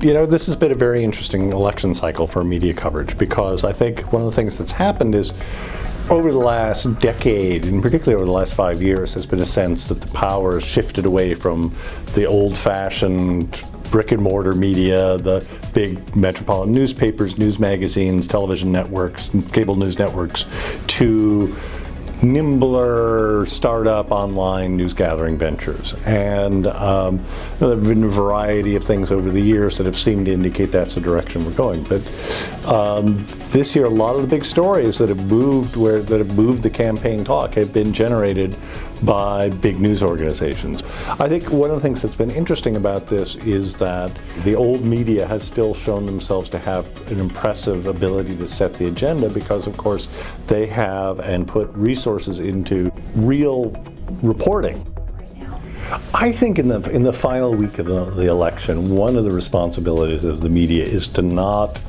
This has been a very interesting election cycle for media coverage, because I think one of the things that's happened is over the last decade, and particularly over the last 5 years, there's been a sense that the power has shifted away from the old-fashioned brick and mortar media, the big metropolitan newspapers, news magazines, television networks, cable news networks, to nimbler startup online news gathering ventures. And there have been a variety of things over the years that have seemed to indicate that's the direction we're going. But this year, a lot of the big stories that have moved the campaign talk have been generated by big news organizations. I think one of the things that's been interesting about this is that the old media have still shown themselves to have an impressive ability to set the agenda, because of course they have and put resources into real reporting. I think in the final week of the election, one of the responsibilities of the media is to not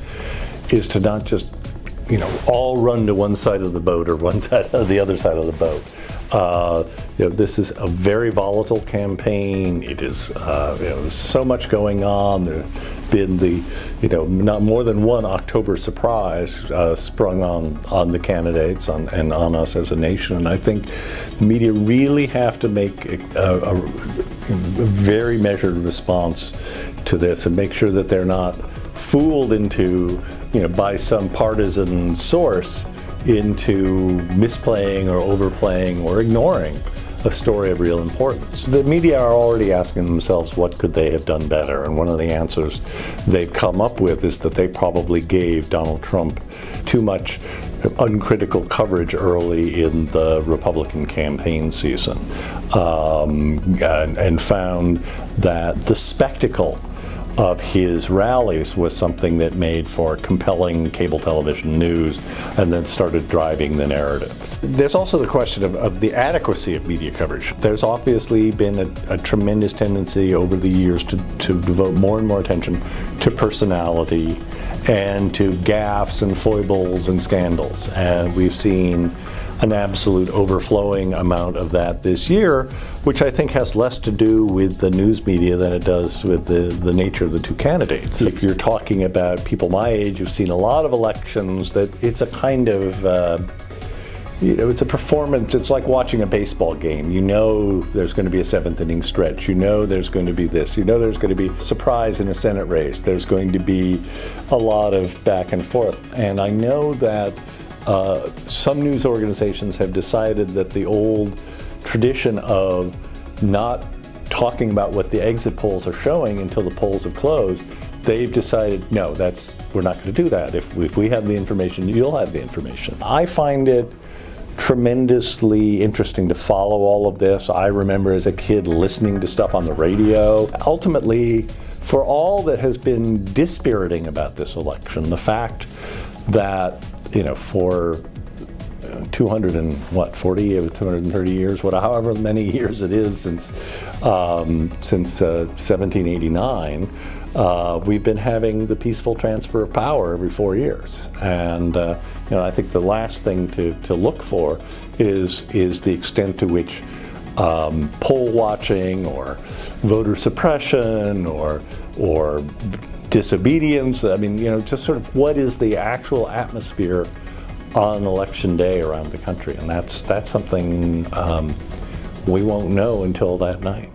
just all run to one side of the boat or one side or the other side of the boat. This is a very volatile campaign. It is, there's so much going on. There's been not more than one October surprise sprung on the candidates and on us as a nation. And I think the media really have to make a very measured response to this and make sure that they're not fooled into, by some partisan source, into misplaying or overplaying or ignoring a story of real importance. The media are already asking themselves, what could they have done better? And one of the answers they've come up with is that they probably gave Donald Trump too much uncritical coverage early in the Republican campaign season, and found that the spectacle of his rallies was something that made for compelling cable television news and then started driving the narratives. There's also the question of the adequacy of media coverage. There's obviously been a tremendous tendency over the years to devote more and more attention to personality and to gaffes and foibles and scandals. And we've seen an absolute overflowing amount of that this year, which I think has less to do with the news media than it does with the nature of the two candidates. If you're talking about people my age who've seen a lot of elections, that it's a kind of, it's a performance. It's like watching a baseball game. There's going to be a seventh inning stretch. There's going to be this. There's going to be a surprise in a Senate race. There's going to be a lot of back and forth. And I know that some news organizations have decided that the old tradition of not talking about what the exit polls are showing until the polls have closed, they've decided, no, we're not going to do that. If we have the information, you'll have the information. I find it tremendously interesting to follow all of this. I remember as a kid listening to stuff on the radio. Ultimately, for all that has been dispiriting about this election, the fact that for 230 years, however many years it is since 1789, we've been having the peaceful transfer of power every 4 years. And I think the last thing to look for is the extent to which poll watching or voter suppression or disobedience, just sort of what is the actual atmosphere on election day around the country. And that's something we won't know until that night.